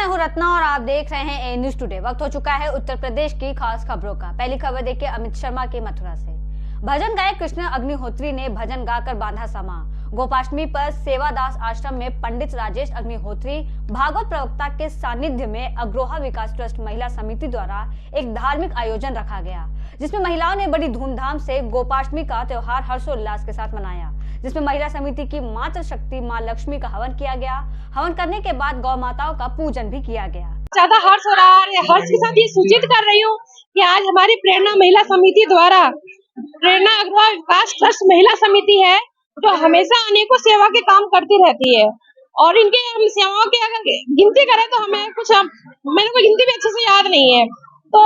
मैं हूं रत्ना और आप देख रहे हैं ए न्यूज टुडे। वक्त हो चुका है उत्तर प्रदेश की खास खबरों का। पहली खबर देखिए अमित शर्मा की मथुरा से। भजन गायक कृष्ण अग्निहोत्री ने भजन गाकर बांधा समा। गोपाष्टमी पर सेवादास आश्रम में पंडित राजेश अग्निहोत्री भागवत प्रवक्ता के सानिध्य में अग्रोहा विकास ट्रस्ट महिला समिति द्वारा एक धार्मिक आयोजन रखा गया, जिसमें महिलाओं ने बड़ी धूमधाम से गोपाष्टमी का त्योहार हर्षोल्लास के साथ मनाया, जिसमें महिला समिति की मातृ शक्ति मां लक्ष्मी का हवन किया गया। हवन करने के बाद गौ माताओं का पूजन भी किया गया। ज्यादा हर्ष हो रहा है। हर्ष के साथ ये सूचित कर रही हूँ कि आज हमारी प्रेरणा महिला समिति द्वारा प्रेरणा अग्रवाल विकास ट्रस्ट महिला समिति है, जो हमेशा अनेकों सेवा के काम करती रहती है। और इनके हम सेवाओं की अगर गिनती करें तो मेरे को गिनती भी अच्छे से याद नहीं है। तो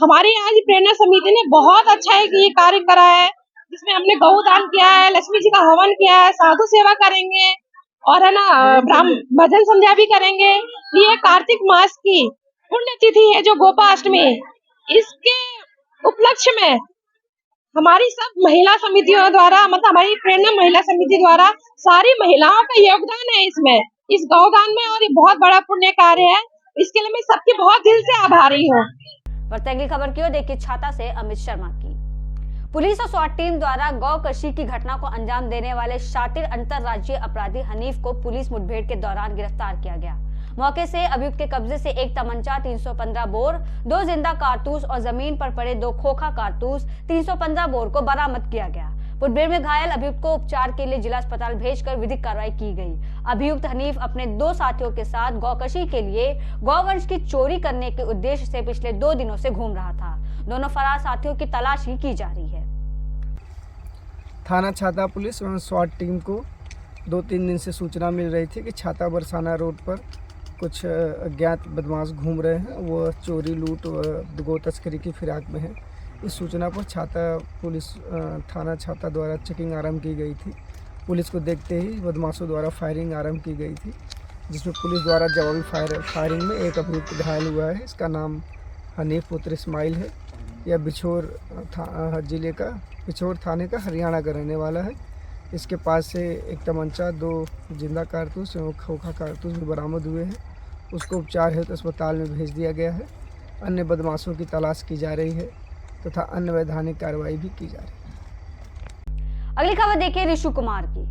हमारी आज प्रेरणा समिति ने बहुत अच्छा ये कार्य करा है, जिसमें हमने गौदान किया है, लक्ष्मी जी का हवन किया है, साधु सेवा करेंगे और है ना भजन संध्या भी करेंगे। ये कार्तिक मास की पुण्य तिथि है जो गोपाष्टमी, इसके उपलक्ष्य में हमारी सब महिला समितियों द्वारा मतलब हमारी प्रेरणा महिला समिति द्वारा सारी महिलाओं का योगदान है इसमें, इस गौदान में, और ये बहुत बड़ा पुण्य कार्य है। इसके लिए मैं सबकी बहुत दिल से आभारी हूँ। अगली खबर की ओर देखिए छाता से अमित शर्मा की। पुलिस और स्वाट टीम द्वारा गौ कृषि की घटना को अंजाम देने वाले शातिर अंतरराज्यीय अपराधी हनीफ को पुलिस मुठभेड़ के दौरान गिरफ्तार किया गया। मौके से अभियुक्त के कब्जे से एक तमंचा, 315 बोर, 2 जिंदा कारतूस और जमीन पर पड़े 2 खोखा कारतूस 315 बोर को बरामद किया गया। मुठभेड़ में घायल अभियुक्त को उपचार के लिए जिला अस्पताल भेजकर विधिक कार्रवाई की गई। अभियुक्त हनीफ अपने 2 साथियों के साथ गौकशी के लिए गौवंश की चोरी करने के उद्देश्य से पिछले 2 दिनों से घूम रहा था। दोनों फरार साथियों की तलाशी की जा रही है। थाना छाता पुलिस एवं स्वाट टीम को 2-3 दिन से सूचना मिल रही थी कि छाता बरसाना रोड पर कुछ अज्ञात बदमाश घूम रहे हैं, वो चोरी, लूट व गौ तस्करी की फिराक में है। इस सूचना पर छाता पुलिस थाना छाता द्वारा चेकिंग आरंभ की गई थी। पुलिस को देखते ही बदमाशों द्वारा फायरिंग आरंभ की गई थी, जिसमें पुलिस द्वारा जवाबी फायरिंग में एक अभियुक्त घायल हुआ है। इसका नाम हनीफ पुत्र इस्माइल है। यह बिछोर जिले का बिछोर थाने का हरियाणा का रहने वाला है। इसके पास से एक तमंचा, 2 जिंदा कारतूस एवं खोखा कारतूस भी बरामद हुए हैं। उसको उपचार हेतु अस्पताल में भेज दिया गया है। अन्य बदमाशों की तलाश की जा रही है तथा अन्य वैधानिक कार्रवाई भी की जा रही है। अगली खबर देखिए ऋषु कुमार की।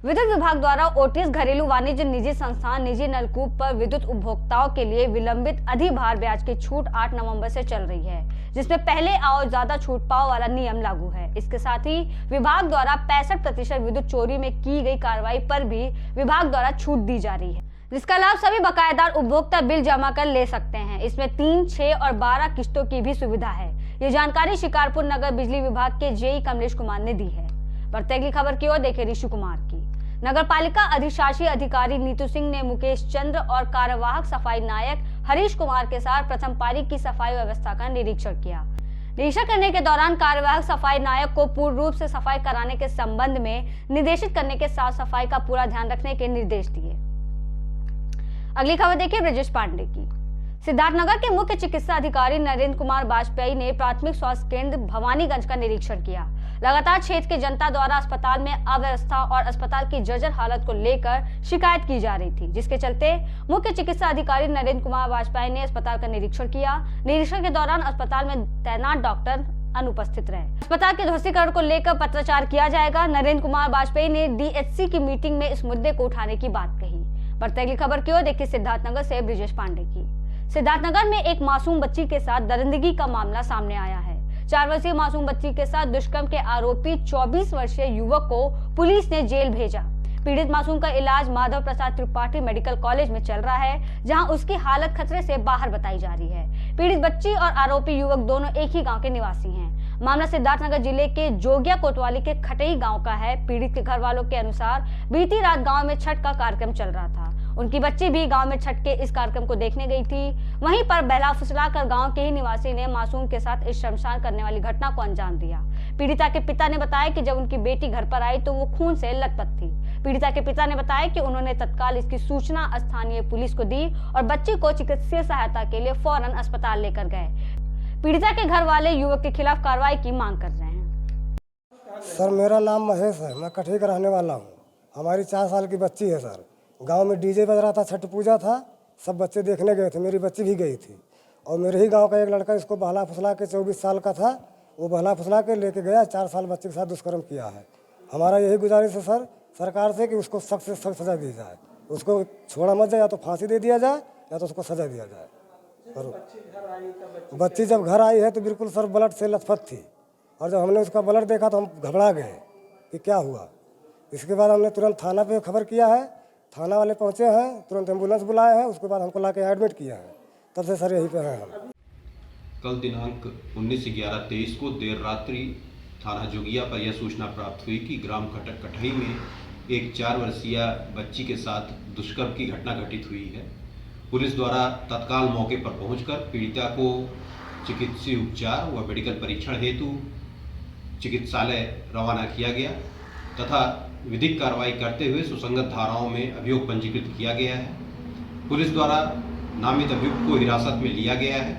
विद्युत विभाग द्वारा ओटीएस घरेलू वाणिज्य निजी संस्थान निजी नलकूप पर विद्युत उपभोक्ताओं के लिए विलंबित अधिभार ब्याज की छूट 8 नवंबर से चल रही है, जिसमें पहले आओ ज्यादा छूट पाओ वाला नियम लागू है। इसके साथ ही विभाग द्वारा 65% विद्युत चोरी में की गई कार्रवाई पर भी विभाग द्वारा छूट दी जा रही है, जिसका लाभ सभी बकायेदार उपभोक्ता बिल जमा कर ले सकते हैं। इसमें 3, 6 और 12 किस्तों की भी सुविधा है। ये जानकारी शिकारपुर नगर बिजली विभाग के जेई कमलेश कुमार ने दी है। बढ़ते अगली खबर की ओर देखें ऋषु कुमार की। नगर पालिका अधिशासी अधिकारी नीतू सिंह ने मुकेश चंद्र और कार्यवाहक सफाई नायक हरीश कुमार के साथ प्रथम पारी की सफाई व्यवस्था का निरीक्षण किया। निरीक्षण करने के दौरान कार्यवाहक सफाई नायक को पूर्ण रूप से सफाई कराने के संबंध में निर्देशित करने के साथ सफाई का पूरा ध्यान रखने के निर्देश दिए। अगली खबर देखिए ब्रजेश पांडे की। सिद्धार्थनगर के मुख्य चिकित्सा अधिकारी नरेंद्र कुमार वाजपेयी ने प्राथमिक स्वास्थ्य केंद्र भवानीगंज का निरीक्षण किया। लगातार क्षेत्र के जनता द्वारा अस्पताल में अव्यवस्था और अस्पताल की जर्जर हालत को लेकर शिकायत की जा रही थी, जिसके चलते मुख्य चिकित्सा अधिकारी नरेंद्र कुमार वाजपेयी ने अस्पताल का निरीक्षण किया। निरीक्षण के दौरान अस्पताल में तैनात डॉक्टर अनुपस्थित रहे। अस्पताल के ध्वस्तीकरण को लेकर पत्राचार किया जाएगा। नरेंद्र कुमार वाजपेयी ने डीएचसी की मीटिंग में इस मुद्दे को उठाने की बात कही। बढ़ते अगली खबर की ओर देखिए सिद्धार्थनगर से ब्रजेश पांडे की। सिद्धार्थनगर में एक मासूम बच्ची के साथ दरिंदगी का मामला सामने आया है। 4 वर्षीय मासूम बच्ची के साथ दुष्कर्म के आरोपी 24 वर्षीय युवक को पुलिस ने जेल भेजा। पीड़ित मासूम का इलाज माधव प्रसाद त्रिपाठी मेडिकल कॉलेज में चल रहा है, जहां उसकी हालत खतरे से बाहर बताई जा रही है। पीड़ित बच्ची और आरोपी युवक दोनों एक ही गांव के निवासी हैं। मामला सिद्धार्थनगर जिले के जोगिया कोतवाली के खटई गांव का है। पीड़ित के घर वालों के अनुसार बीती रात गांव में छठ का कार्यक्रम चल रहा था। उनकी बच्ची भी गांव में छठ के इस कार्यक्रम को देखने गई थी। वहीं पर बहला फुसला कर गांव के ही निवासी ने मासूम के साथ इस शर्मसार करने वाली घटना को अंजाम दिया। पीड़िता के पिता ने बताया कि जब उनकी बेटी घर पर आई तो वो खून से लथपथ थी। पीड़िता के पिता ने बताया कि उन्होंने तत्काल इसकी सूचना स्थानीय पुलिस को दी और बच्ची को चिकित्सीय सहायता के लिए फौरन अस्पताल लेकर गए। पीड़िता के घर वाले युवक के खिलाफ कार्रवाई की मांग कर रहे हैं। सर मेरा नाम महेश है, मैं कठी का रहने वाला हूँ। हमारी 4 साल की बच्ची है सर। गांव में डीजे बज रहा था, छठ पूजा था, सब बच्चे देखने गए थे, मेरी बच्ची भी गई थी। और मेरे ही गांव का एक लड़का इसको बहला फुसला के 24 साल का था, वो बहला फुसला के लेके गया, 4 साल बच्चे के साथ दुष्कर्म किया है। हमारा यही गुजारिश है सर सरकार से कि उसको सख्त से सख्त सजा दी जाए, उसको छोड़ा मत जाए, या तो फांसी दे दिया जाए या तो उसको सजा दिया जाए। बच्ची जब घर आई है तो बिल्कुल सर ब्लड से लथपथ थी, और जब हमने उसका ब्लड देखा तो हम घबरा गए कि क्या हुआ। इसके बाद हमने तुरंत थाना पे खबर किया है, थाना वाले पहुंचे हैं, तुरंत एम्बुलेंस बुलाए हैं, उसके बाद हमको लाके एडमिट किया है। तब से सर यहीं पे हैं हम। कल दिनांक 19/11/23 को देर रात्रि थाना जोगिया पर यह सूचना प्राप्त हुई कि ग्राम खटक कटही में एक 4 वर्षीय बच्ची के साथ दुष्कर्म की घटना घटित हुई है। पुलिस द्वारा तत्काल मौके पर पहुंचकर पीड़िता को चिकित्सीय उपचार व मेडिकल परीक्षण हेतु चिकित्सालय रवाना किया गया तथा विधिक कार्रवाई करते हुए सुसंगत धाराओं में अभियोग पंजीकृत किया गया है। पुलिस द्वारा नामित अभियुक्त को हिरासत में लिया गया है।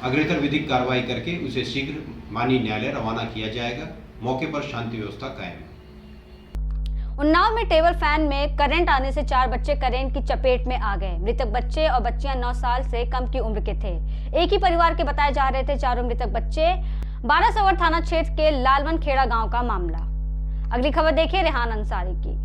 अग्रेतर विधिक कार्रवाई करके उसे शीघ्र माननीय न्यायालय रवाना किया जाएगा। मौके पर शांति व्यवस्था कायम है। उन्नाव में टेबल फैन में करंट आने से 4 बच्चे करंट की चपेट में आ गए। मृतक बच्चे और बच्चियां 9 साल से कम की उम्र के थे। एक ही परिवार के बताए जा रहे थे चारों मृतक बच्चे। 12 सवर थाना क्षेत्र के लालवन खेड़ा गांव का मामला। अगली खबर देखिए रेहान अंसारी की।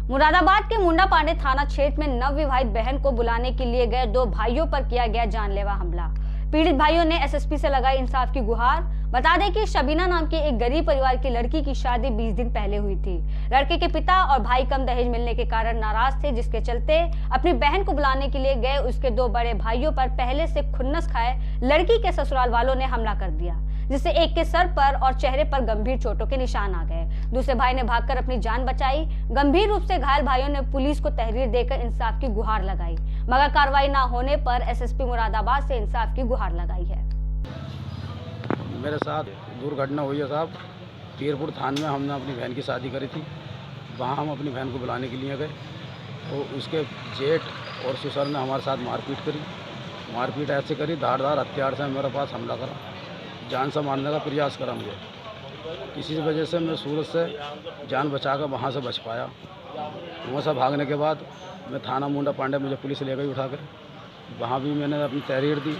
मुरादाबाद के मुंडा पांडे थाना क्षेत्र में नवविवाहित बहन को बुलाने के लिए गए 2 भाइयों पर किया गया जानलेवा हमला। पीड़ित भाइयों ने एसएसपी से लगाई इंसाफ की गुहार। बता दें कि शबीना नाम की एक गरीब परिवार की लड़की की शादी 20 दिन पहले हुई थी। लड़के के पिता और भाई कम दहेज मिलने के कारण नाराज थे, जिसके चलते अपनी बहन को बुलाने के लिए गए उसके 2 बड़े भाइयों पर पहले से खुन्नस खाए लड़की के ससुराल वालों ने हमला कर दिया, जिससे एक के सर पर और चेहरे पर गंभीर चोटों के निशान आ गए। दूसरे भाई ने भागकर अपनी जान बचाई। गंभीर रूप से घायल भाइयों ने पुलिस को तहरीर देकर इंसाफ की गुहार लगाई, मगर कार्रवाई न होने पर एसएसपी मुरादाबाद से इंसाफ की गुहार लगाई है। मेरे साथ दुर्घटना हुई है साहब। पीरपुर थाने में हमने अपनी बहन की शादी करी थी। वहाँ हम अपनी बहन को बुलाने के लिए गए तो उसके जेठ और ससुर ने हमारे साथ मारपीट करी। मारपीट ऐसे करी, धारदार हथियार से मेरे पास हमला करा, जान से मारने का प्रयास करा मुझे। इसी वजह से मैं सूरत से जान बचाकर वहाँ से बच पाया। वहाँ से भागने के बाद मैं थाना मुंडा पांडे मुझे पुलिस ले गई उठा कर। वहाँ भी मैंने अपनी तहरीर दी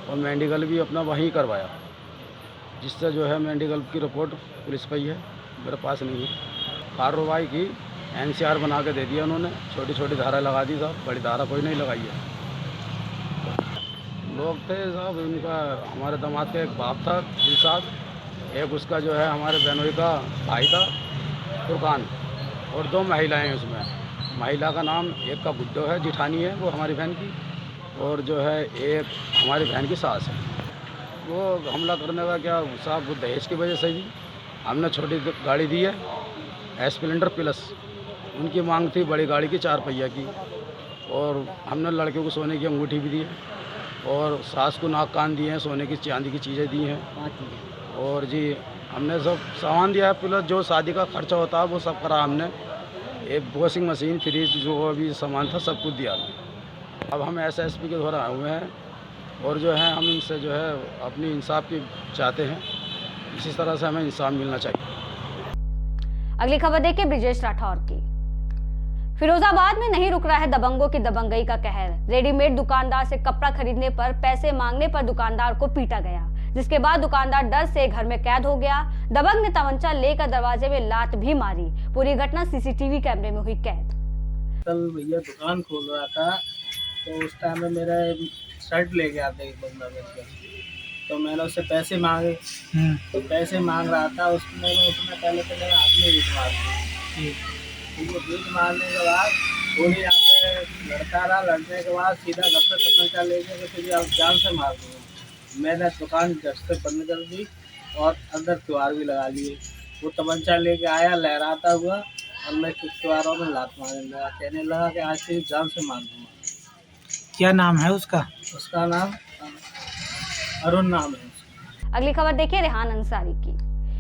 और मेडिकल भी अपना वहीं करवाया, जिससे जो है मेडिकल की रिपोर्ट पुलिस पर ही है, मेरे पास नहीं है। कार्रवाई की एनसीआर बना के दे दिया उन्होंने। छोटी छोटी धारा लगा दी साहब, बड़ी धारा कोई नहीं लगाई है। लोग थे साहब, इनका हमारे दामाद का एक बाप था दिलसाद, एक उसका जो है हमारे बहनोई का भाई था फुरकान, और 2 महिलाएं उसमें। महिला का नाम एक का बुड्ढो है, जिठानी है वो हमारी बहन की, और जो है एक हमारी बहन की सास है। वो हमला करने का क्या साहब, वो दहेज की वजह से ही हमने छोटी गाड़ी दी है स्प्लेंडर प्लस, उनकी मांग थी बड़ी गाड़ी की 4 पहिया की, और हमने लड़के को सोने की अंगूठी भी दी है और सास को नाक कान दिए हैं, सोने की चांदी की चीज़ें दी हैं, और जी हमने सब सामान दिया है, प्लस जो शादी का खर्चा होता है वो सब करा हमने। एक वॉशिंग मशीन, फ्रिज, जो भी सामान था सब कुछ दिया। अब हम एसएसपी के द्वारा आए हुए हैं और जो है हम इनसे जो है अपनी इंसाफ की चाहते हैं। इसी तरह से हमें इंसाफ मिलना चाहिए। अगली खबर देखिए ब्रिजेश राठौर की। फिरोजाबाद में नहीं रुक रहा है दबंगों की दबंगई का कहर। रेडीमेड दुकानदार से कपड़ा खरीदने पर पैसे मांगने पर दुकानदार को पीटा गया, जिसके बाद दुकानदार डर से घर में कैद हो गया। दबंग ने तमंचा लेकर दरवाजे में लात भी मारी। पूरी घटना सीसीटीवी कैमरे में हुई कैद। कल भैया दुकान खोल रहा था तो उस टाइम में मेरा शर्ट ले गया था एक बंदा मेरे को, तो मैंने उससे पैसे मांगे। तो पैसे मांग रहा था उसने पहले तो मेरा हाथ में बीच मार दी। उनको बीच मारने के बाद थोड़ी यहाँ पे लड़का रहा, लड़ने के बाद सीधा घर से तमंचा ले गया कि तुझे आप जान से मार दूँगा। मैंने दुकान घर से बंद कर दी और अंदर त्योहार भी लगा लिए। वो तमंचा लेके आया लहराता हुआ और मैं त्योहारों में लात मारने लगा, कहने लगा कि आज से जान से मार दूँगा। क्या नाम है उसका? उसका नाम अरुण नाम है उसका। अगली खबर देखिए रेहान अंसारी की।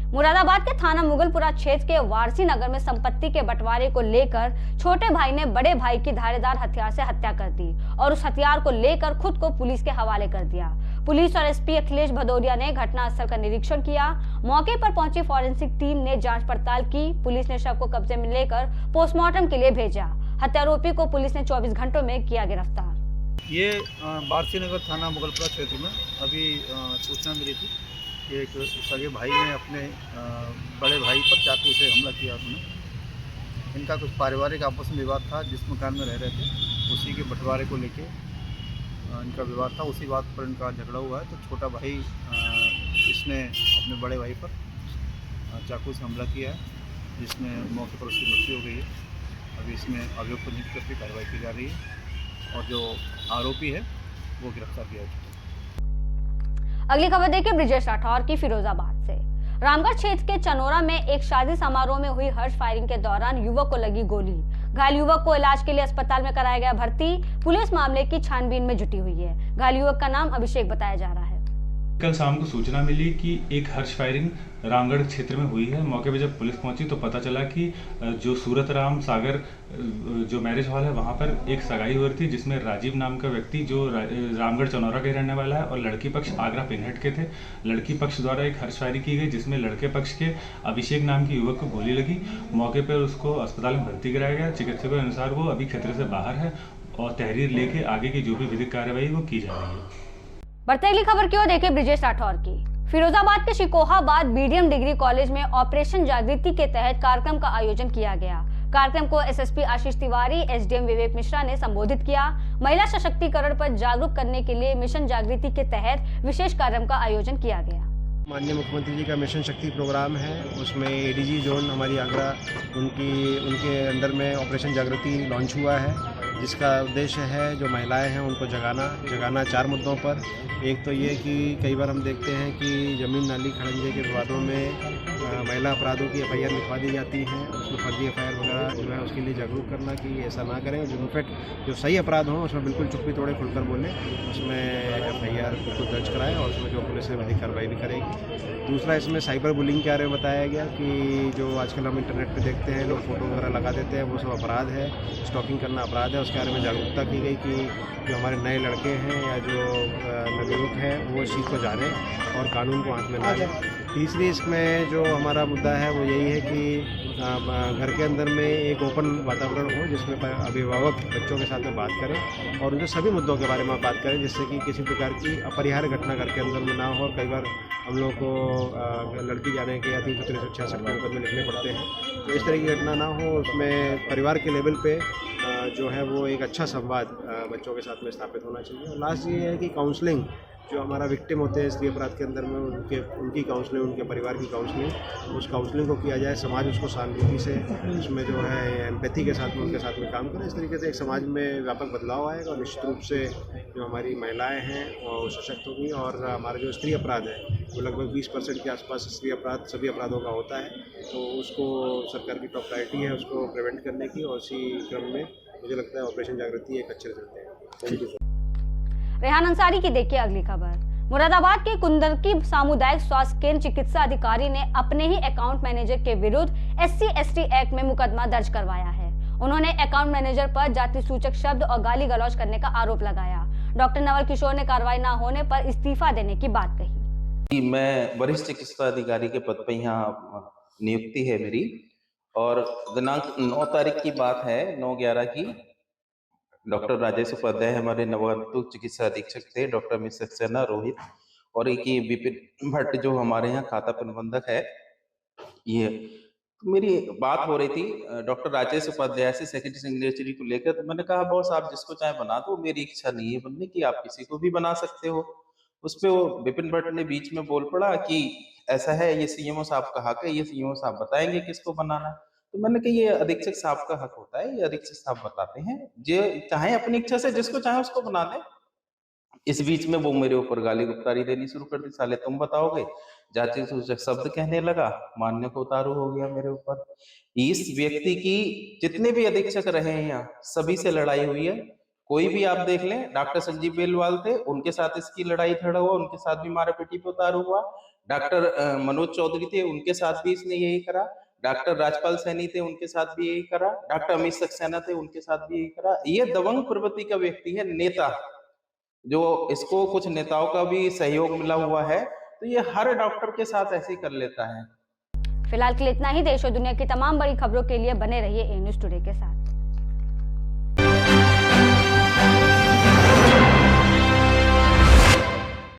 मुरादाबाद के थाना मुगलपुरा क्षेत्र के वारसी नगर में संपत्ति के बंटवारे को लेकर छोटे भाई ने बड़े भाई की धारदार हथियार से हत्या कर दी और उस हथियार को लेकर खुद को पुलिस के हवाले कर दिया। पुलिस और एसपी अखिलेश भदौरिया ने घटनास्थल का निरीक्षण किया। मौके पर पहुंची फॉरेंसिक टीम ने जांच पड़ताल की। पुलिस ने शव को कब्जे में लेकर पोस्टमार्टम के लिए भेजा। हत्यारोपी को पुलिस ने 24 घंटों में किया गिरफ्तार। ये बारसी नगर थाना मुगलपुरा क्षेत्र में अभी सूचना मिली थी कि एक सगे भाई ने अपने बड़े भाई पर चाकू से हमला किया। उन्होंने इनका कुछ पारिवारिक आपस में विवाद था, जिस मकान में रह रहे थे उसी के बंटवारे को लेके इनका विवाद था। उसी बात पर इनका झगड़ा हुआ है। तो छोटा भाई इसने अपने बड़े भाई पर चाकू से हमला किया है, जिसमें मौके पर उसकी मृत्यु हो गई है। अभी इसमें अभियोग पंजीकृत करके कार्रवाई की जा रही है और जो आरोपी है वो गिरफ्तार किया है। अगली खबर देखिए ब्रिजेश राठौर की फिरोजाबाद से। रामगढ़ क्षेत्र के चनोरा में एक शादी समारोह में हुई हर्ष फायरिंग के दौरान युवक को लगी गोली। घायल युवक को इलाज के लिए अस्पताल में कराया गया भर्ती। पुलिस मामले की छानबीन में जुटी हुई है। घायल युवक का नाम अभिषेक बताया जा रहा है। कल शाम को सूचना मिली कि एक हर्ष फायरिंग रामगढ़ क्षेत्र में हुई है। मौके पर जब पुलिस पहुंची तो पता चला कि जो सूरत राम सागर जो मैरिज हॉल है वहां पर एक सगाई हो रही थी, जिसमें राजीव नाम का व्यक्ति जो रामगढ़ चनौरा के रहने वाला है और लड़की पक्ष आगरा पिनहट के थे। लड़की पक्ष द्वारा एक हर्ष फायरिंग की गई, जिसमें लड़के पक्ष के अभिषेक नाम के युवक को गोली लगी। मौके पर उसको अस्पताल में भर्ती कराया गया। चिकित्सकों के अनुसार वो अभी खतरे से बाहर है और तहरीर लेके आगे की जो भी विधिक कार्रवाई वो की जा रही है। बढ़ते अगली खबर की ओर देखिए ब्रिजेश राठौर की। फिरोजाबाद के शिकोहाबाद बीडीएम डिग्री कॉलेज में ऑपरेशन जागृति के तहत कार्यक्रम का आयोजन किया गया। कार्यक्रम को एसएसपी आशीष तिवारी, एसडीएम विवेक मिश्रा ने संबोधित किया। महिला सशक्तिकरण पर जागरूक करने के लिए मिशन जागृति के तहत विशेष कार्यक्रम का आयोजन किया गया। माननीय मुख्यमंत्री जी का मिशन शक्ति प्रोग्राम है, उसमें एडीजी जोन हमारी आगरा उनके अंडर में ऑपरेशन जागृति लॉन्च हुआ है, जिसका उद्देश्य है जो महिलाएं हैं उनको जगाना 4 मुद्दों पर। एक तो ये कि कई बार हम देखते हैं कि ज़मीन नाली खड़ंजे के विवादों में महिला अपराधों की एफआईआर लिखवा दी जाती है, उसमें फर्जी एफआईआर वगैरह जो है उसके लिए जागरूक करना कि ऐसा ना करें। जो इनफैक्ट जो सही अपराध हों उसमें बिल्कुल चुप्पी तोड़े खुलकर बोलें, उसमें एफआईआर बिल्कुल दर्ज कराएं और उसमें जो पुलिस है विधिक कार्रवाई भी करेगी। दूसरा, इसमें साइबर बुलिंग के बारे में बताया गया कि जो आजकल हम इंटरनेट पर देखते हैं लोग फ़ोटो वगैरह लगा देते हैं, वो सब अपराध है, स्टॉकिंग करना अपराध है। उसके बारे में जागरूकता की गई कि जो हमारे नए लड़के हैं या जो नवयुवक हैं वो इस चीज़ को जानें और कानून को हाथ में ना लें। तीसरी इसमें जो हमारा मुद्दा है वो यही है कि घर के अंदर में एक ओपन वातावरण हो, जिसमें अभिभावक बच्चों के साथ में बात करें और उनसे सभी मुद्दों के बारे में बात करें, जिससे कि किसी प्रकार की अपरिहार्य घटना घर के अंदर में ना हो। और कई बार हम लोग को लड़की जाने के या 366 मुकदमे लिखने पड़ते हैं, तो इस तरह की घटना ना हो। उसमें परिवार के लेवल पे जो है वो एक अच्छा संवाद बच्चों के साथ में स्थापित होना चाहिए। और लास्ट ये है कि काउंसलिंग, जो हमारा विक्टिम होते हैं स्त्री अपराध के अंदर में उनकी काउंसलिंग, उनके परिवार की काउंसलिंग, उस काउंसलिंग को किया जाए। समाज उसको सहानुभूति से, उसमें जो है एम्पैथी के साथ में उनके साथ में काम करें। इस तरीके से एक समाज में व्यापक बदलाव आएगा और निश्चित रूप से जो हमारी महिलाएं हैं वो सशक्त होंगी। और हमारा जो स्त्री अपराध है वो लगभग 20% के आसपास स्त्री अपराध सभी अपराधों का होता है, तो उसको सरकार की टॉप प्रायोरिटी है उसको प्रिवेंट करने की। और इसी क्रम में मुझे लगता है ऑपरेशन जागृति एक अच्छे रिजल्ट है। Thank you. रेहान अंसारी की देखिए अगली खबर। मुरादाबाद के कुंदरकी सामुदायिक स्वास्थ्य केंद्र चिकित्सा अधिकारी ने अपने ही अकाउंट मैनेजर के विरुद्ध SC/ST एक्ट में मुकदमा दर्ज करवाया है। उन्होंने अकाउंट मैनेजर पर जाति सूचक शब्द और गाली गलौज करने का आरोप लगाया। डॉक्टर नवल किशोर ने कार्रवाई न होने पर इस्तीफा देने की बात कही। मैं वरिष्ठ चिकित्सा अधिकारी के पद पर यहाँ नियुक्ति है मेरी, और दिनांक 9 तारीख की बात है, 9/11 की। डॉक्टर राजेश उपाध्याय हमारे नवगंतुक चिकित्सा अधीक्षक थे, डॉक्टर मिस सक्सेना रोहित और एक ये विपिन भट्ट जो हमारे यहाँ खाता प्रबंधक है। ये मेरी बात हो रही थी डॉक्टर राजेश उपाध्याय से सेक्रेटरी सिग्नेचरी को लेकर। तो मैंने कहा बॉस आप जिसको चाहे बना दो, मेरी इच्छा नहीं है बनने की, आप किसी को भी बना सकते हो। उस पर वो विपिन भट्ट ने बीच में बोल पड़ा कि ऐसा है, ये सीएमओ साहब का हक है, ये सीएमओ साहब बताएंगे किसको बनाना। तो मैंने कहा ये अधीक्षक साहब का हक होता है, ये अधीक्षक साहब बताते हैं, जो चाहे अपनी इच्छा से जिसको चाहे उसको बना दे। इस बीच में वो मेरे ऊपर गाली गुप्तारी देनी शुरू कर दी, साले तुम बताओगे, जाति सूचक शब्द कहने लगा, मानने को उतारू हो गया मेरे ऊपर। इस व्यक्ति की जितने भी अधीक्षक रहे हैं यहाँ सभी से लड़ाई हुई है। कोई भी आप देख लें, डॉक्टर संजीव बेलवाल थे, उनके साथ इसकी लड़ाई झगड़ा हुआ, उनके साथ भी मारा पीटी पे उतारू हुआ। डॉक्टर मनोज चौधरी थे, उनके साथ भी इसने यही करा। डॉक्टर राजपाल सैनी थे, उनके साथ भी यही करा। डॉक्टर अमित सक्सेना थे, उनके साथ भी यही करा। ये दबंग प्रवृत्ति का व्यक्ति है, नेता, जो इसको कुछ नेताओं का भी सहयोग मिला हुआ है, तो ये हर डॉक्टर के साथ ऐसे ही कर लेता है। फिलहाल के लिए इतना ही। देश और दुनिया की तमाम बड़ी खबरों के लिए बने रहिए ए न्यूज़ टुडे के साथ।